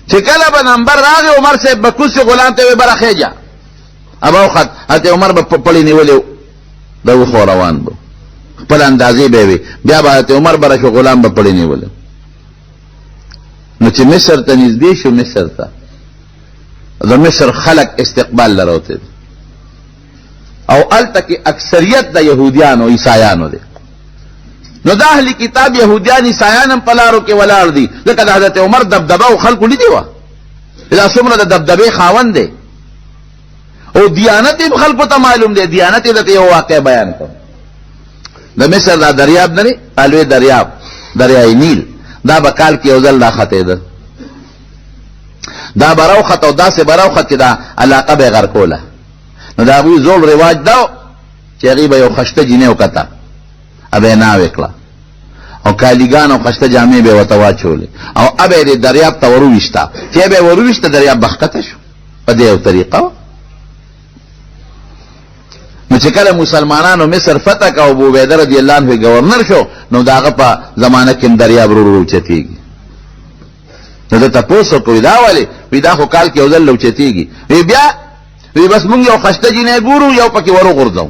[SPEAKER 2] چې کله به نمبر راغی عمر صاحب بکوس غلام ته برخه جا ابا خط حضرت عمر په پړې نیولې دا خو روان بو خپل اندازې به وي بیا به حضرت عمر برخه غلام په پړې نیولې نو چې مصر ته نږدې شو مصر ته د مصر خلق استقبال لروته او الته کې اکثریت د يهوديانو عیسایانو دي نو د اهلی کتاب يهوديان عیسایانم پلارو کې ولاړ دي ځکه د حضرت عمر دبدبه او خلکو لیدي و دا څومره د دبدبه خاوند دي او دیانت خلکو ته معلوم دي دیانت د یو واقع بیان کوم د مصر دا دریاب نه الوی دریای نیل دا بکال کې اوزل دا خطه ده دا براو خط او دا سه براو خط دا علاقه به غر کوله نو دا ابو زول رواج دا چې غیبه یو خشته جنې وکتا ابه نا وکړه او کالیګان او خشته جامې به وتوا چولې او ابه دې دریاب ته ورويشتا چې به ورويشته دریاب بخته شو په دې یو طریقه نو چې کله مسلمانانو مصر فتح کا ابو عبیده رضی الله عنه گورنر شو نو داغه په زمانہ کې دریاب ورو چتیږي نو ته تاسو کوی دا والی وی دا خو کال کې وزل لو چتیږي وی بیا وی بس مونږ یو خشته جنې ګورو یو پکې ورو غورځو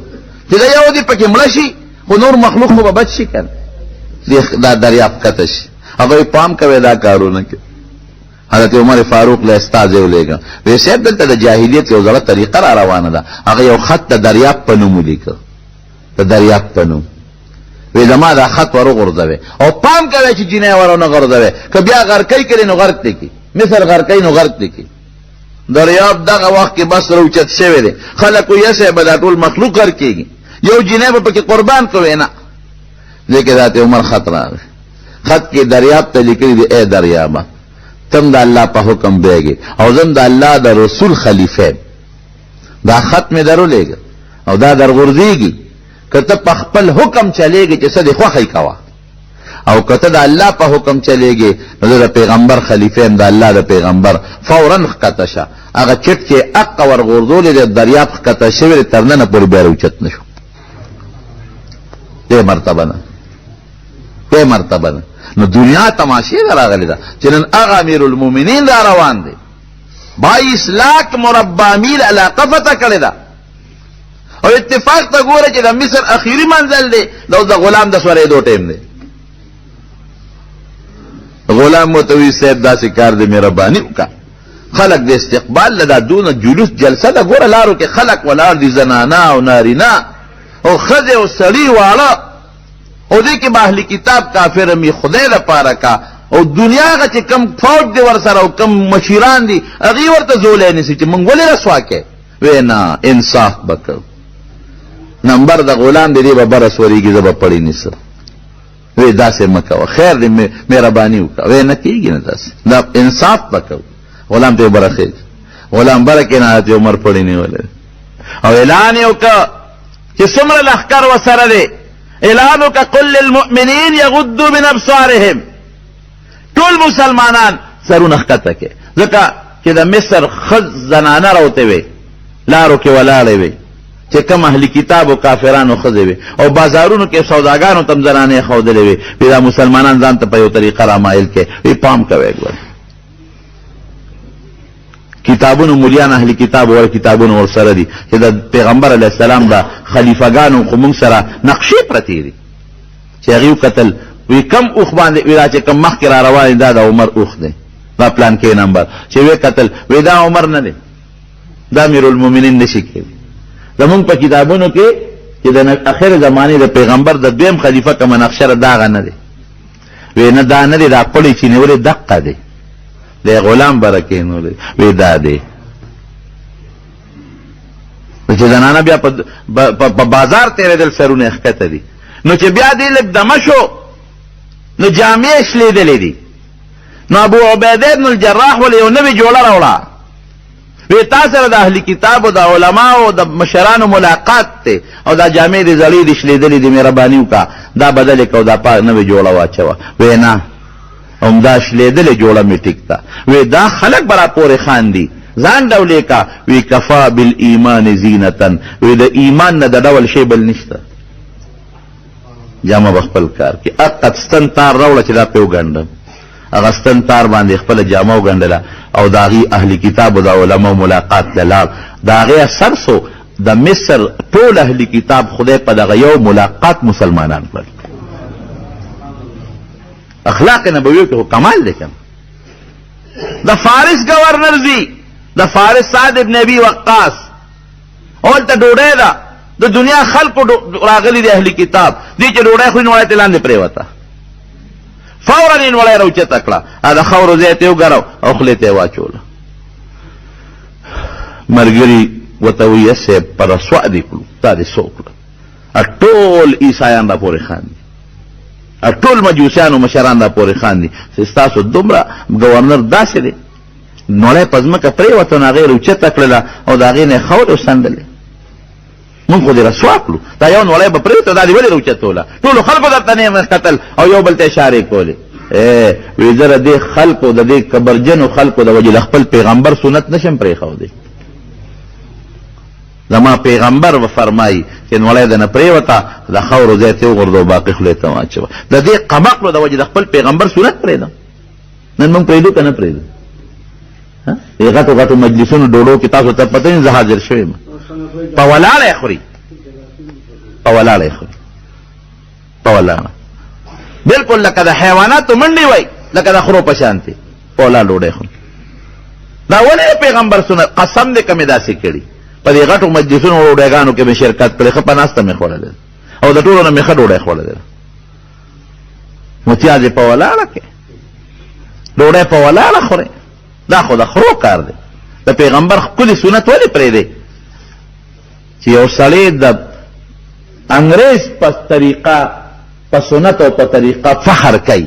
[SPEAKER 2] چې دا یو دې پکې مړشي خو نور مخلوق خو به بچ شي کنه دا دریاب کته شي هغه پام کوي دا کارونه کې حضرت عمر فاروق له استاد ولېګا وی سید دلته د جاهلیت یو ځله طریقه را روانه ده هغه یو خط د دریاب په نوم لیکه د دریاب په نوم وی زما دا خط ورو غورځوي او پام کوي چې جنې ورونه غورځوي که بیا غرقې کړي نو غرق دي کی مثل غرقې نو غرق دي کی دریاب دغه وخت کې بس روچت شوی دی خلک یې سه بدا ټول مخلوق غرقېږي یو جنې په کې قربان کوي نه ځکه ذات عمر خط راغی خط کې دریاب ته لیکلي دی اے دریابه تم دا الله په حکم بیگی او زم دا الله دا رسول خلیفہ دا خط میں درو لے گا او دا در غرزیگی که تا په خپل حکم چلے گی چه صدی خوخی کوا او کته د الله په حکم چلےږي نو د پیغمبر خلیفہ هم د الله د پیغمبر فورا ښکته شه. هغه چټ چې اق ورغورځولې د دریاب ښکته شوی تر نن پورې بیا راوچت نشو. دې مرتبه نه نو دنیا تماشې راغلی ده چې نن هغه امیر المؤمنین را روان دی 22 لاک مربع میل علاقه فتح کړې ده او اتفاق ته ګوره چې د مصر اخیری منزل دی د غلام د سورېدو ټیم دی. غلام متوي صاحب داسې کار دی مهرباني وکړه خلق د استقبال لدا دون جلوس جلسه ده ګوره لارو کې خلق ولاړ دي زنانا او نارینه او ښځې او سړي واړه او دې کې به اهل کتاب کافر می خدای لپاره کا او دنیا هغه چې کم فوج دی ورسره او کم مشیران دي هغې ورته زولی نیسي چې موږ ولې رسوا کې وی نه انصاف به کوو نمبر د غلام دی دې به بره سورېږي زه به پړی نیسم وی داسې مه کوه خیر دې مهرباني وکړه وی نه کېږي نه داسې دا انصاف به کوو غلام ته یې بره خېږي غلام بره کې نه حضرت عمر پړی نیولی او اعلان یې وکړه چې څومره لښکر ورسره دی اعلان وکړه قل للمؤمنین یغضوا من ابصارهم ټول مسلمانان سرونه ښکته کې ځکه چې د مصر ښځ زنانه راوتې وې لارو کې ولاړې وې چې کم اهل کتاب او کافرانو ښځې وې او بازارونو کې سوداګانو ته هم زنانې ښودلې وې وی دا مسلمانان ځان ته په یو طریقه رامایل کې وی پام کوئ ګوره کتابونو مولیان اهل کتاب ور کتابونو ور سره دي چې د پیغمبر علیه السلام د خلیفګانو خو موږ سره نقشې پرتې دي چې هغې وکتل وی کم اوښ باندې وی دا چې کم مخکې را روان دا د عمر اوښ دی دا پلان کې نمبر چې وی کتل وی دا عمر نه دی دا امیر المؤمنین نشي کوي زمونږ په کتابونو کې چې د اخر زمانې د پیغمبر د دویم خلیفه کومه نقشه ده دغه نه دی وی نه دا نه دی دا پړی چې نیولې دقه دی د غلام برکینولې وی دا دی چې زنانه بیا په بازار تېرېدل سرونه ښکته دي نو چې بیا دی لږ دمه شو نو جامې شلېدلې دي نو ابو عبیده بن الجراح ولې یو نوې جوړه راوړه وی تا سره د اهل کتابو د علماو د مشرانو ملاقات دی او دا جامې دې زړې دي شلېدلې دي مهرباني وکړه دا بدلې که او دا پاک نوې جوړه واچوه وی نه همدا شلېدلې جوړه مې ټیک ده وی دا خلک به را پورې خاندي ځان ډولې کا وی کفا بالایمان زینتن وی د ایمان نه د ډول شی بل نشته جامه به خپل کار کې اقد ستن تار راوړه چې دا پې وګنډم هغه ستن تار باندې خپله جامه وګنډله او د هغې اهل کتاب او د علماو ملاقات ته لاړ د هغې اثر سو د مصر ټول اهل کتاب خدای په دغه یو ملاقات مسلمانان کړل اخلاق نبوي کې کمال دی کنه د فارس گورنر زی د فارس سعد ابن ابي وقاص اولته ډوډۍ ده د دنیا خلکو راغلي دي اهل کتاب دي چې ډوډۍ خوري نو وړی ته لاندې پرېوته فورا یې وړی راوچته کړه د خاورو ځای ته یې وګرو او خولې ته یې واچوله ملګري ورته وایي صاحب په رسوا دې کړو تا دې څه وکړه ټول عیسایان را پورې خاندي ټول مجوسیانو مشران را پورې خاندي چې ستاسو دومره ګورنر داسې دی نوړی په ځمکه پرېوته نو هغې یې راوچته کړله او د هغې نه یې خاورې وسندلې مونږ خو دې رسوا کړو دا یو نوړی به پرېوته دا دې ولې راوچتوله ټولو خلکو درته نه کتل او یو بل ته اشارې کولې وی زه د دې خلکو د دې کبرجنو خلکو د وجې له خپل پیغمبر سنت نشم پرېښودی زما پیغمبر و فرمایي چې نوړی د نه پرېوته د خاورو ځای ته یې وغورځوه باقي خولې ته واچوه د دې قمقلو د وجې د خپل پیغمبر سنت پرېږدم نن موږ پرېږدو که نه پرېږدو دې غټو غټو مجلسونو ډوډو کې تاسو ته پته نه زه حاضر شوی یم په ولاړه یې خوري په ولاړه یې خوري په ولاړه بلکل لکه د حیواناتو منډې وای لکه د خرو په شانتې په ولاړ ډوډۍ خوري دا ولې پیغمبر سنت قسم دې که مې داسې کړي په دې غټو مجلسونو او ډوډۍ کې مې شرکت کړی ښه په ناسته مې خوړلې او د ټولو نه مې ښه ډوډۍ خوړلې متیاز یې په ولاړه کې ډوډۍ په ولاړه خورې دا خو د خرو کار دی د پیغمبر ښکلي سنت ولې پرېږدی چې یو سړی د انګریز په طریقه په سنت او په طریقه فخر کوي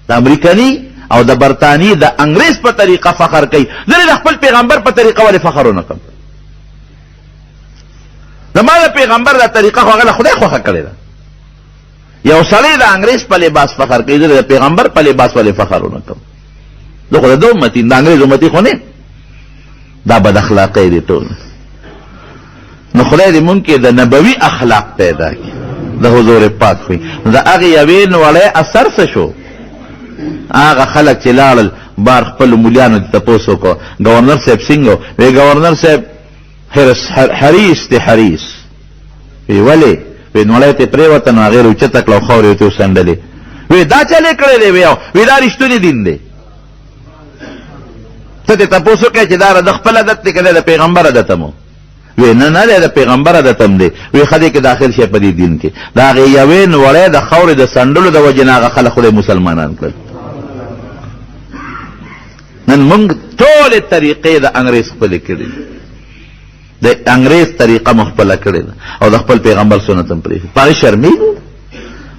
[SPEAKER 2] د امریکني او د برطانیې د انګریز په طریقه فخر کوي زه د خپل پیغمبر په طریقه ولې فخر ونه کړم زما د پیغمبر دا طریقه خو هغه له خدای خوښه کړې ده یو سړی د انګریز په لباس فخر کوي، د پیغمبر په لباس ولې فخر ونه کوم؟ زه خو د ده امتي، د انګریز امتي خو نه. دا بد اخلاقی دي ټول. نو خدای دې مونږ کې د نبوي اخلاق پیدا کړي، د حضور پاک وي. د هغې یوې نوړی اثر څه شو؟ هغه خلک چې لاړل بار خپل مولیانو ته تپوس وکړو گورنر صاحب څنګه وی؟ گورنر صاحب حریص دی حریص. وی ولې؟ وی نوړی ته پرېوته نو هغې راوچته کړه او خاورې ورته وڅنډلې. وی دا چلې کړی دی؟ وی دا رښتونی دین دی. ته دې تپوس وکړې چې دا د خپل عادت دی که د پیغمبر عادت هم؟ وی نه نه دی د پیغمبر عادت هم دی. وی ښه دی که داخل شي په دې دین کې. د هغې یوې نوړی د خاورې د څنډلو د وجې نه هغه خلک خدای مسلمانان کړل. نن مونږ ټولې طریقې د انګریز خپلې کړي، د انګریز طریقه مو خپله کړې ده او د خپل پیغمبر سنت هم پرېښي. په هغې شرمېږو،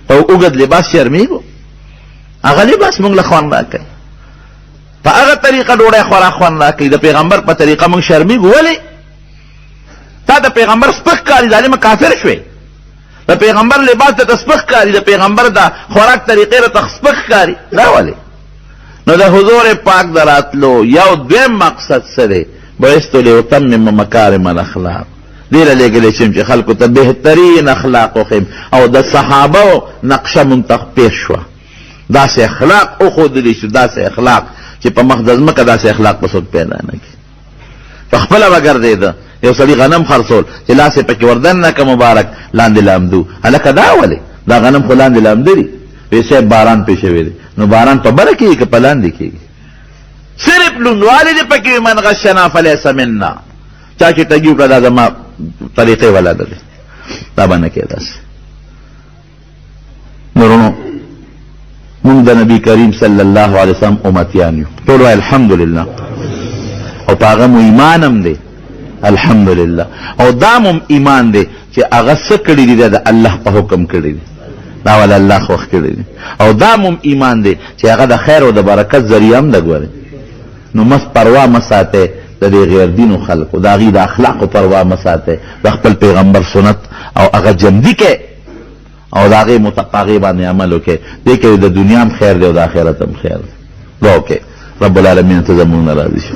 [SPEAKER 2] په اوږد لباس شرمېږو. هغه لباس مونږ له خوند راکوي، په هغه طریقه ډوډۍ خوراک خوند راکوي. د پیغمبر په طریقه مونږ شرمېږو. ولې؟ تا د پیغمبر سپک کاري، ظالمه کافر شوې. د پیغمبر لباس ته سپک کاري، د پیغمبر د خوراک طریقې ته سپک کاري. دا ولې؟ نو د حضور پاک دراتلو یو دویم مقصد څه دی؟ بعثت لیتمم مکارم الاخلاق. دې له لېږلی شم چې خلکو ته بهترین اخلاق وښیم، او د صحابو نقشه مونږ پیښ شوه. داسې اخلاق وښودلی شو، داسې اخلاق چې په مخ د ځمکه داسې اخلاق به څوک پیدا نه کړي. پخپله به ګرځېده. یو سړي غنم خرڅول چې لاس یې پکې وردن نه که مبارک لاندې لامدو. هلکه دا ولې؟ دا غنم خو لاندې لامده دي. وی صاحب باران پې شوی دی. نو باران په بره کېږي که په لاندې کېږي؟ صرف لوندوالی دی پکې. من غشنا فلیس منا. چا چې ټګي وکړه دا زما طریقې ولاده دی. دا به نه کېږي داسې. نورونو مونږ د نبي کریم صلی الله علیه وسلم امتیان یو. ټول وایي الحمدلله. او په هغه مو ایمان هم دی الحمدلله. او دا مو ایمان دی چې هغه څه کړي دي د الله په حکم کړي دي، دا ول الله خوښ کړي دي. او دا مو ایمان دی چې هغه د خیر او د برکت ذریعه هم ده. ګورئ نو مس پروا مه ساتئ د دې غیر دینو خلکو، د هغې د اخلاقو پروا مه ساتئ. د خپل پیغمبر سنت او هغه جمدي کې او د هغې متقاغې باندې عمل وکړئ. دې کې د دنیا هم خیر دی او د آخرت هم خیر دی. دعا وکړئ رب العالمین ته زموږ نه راضي شي.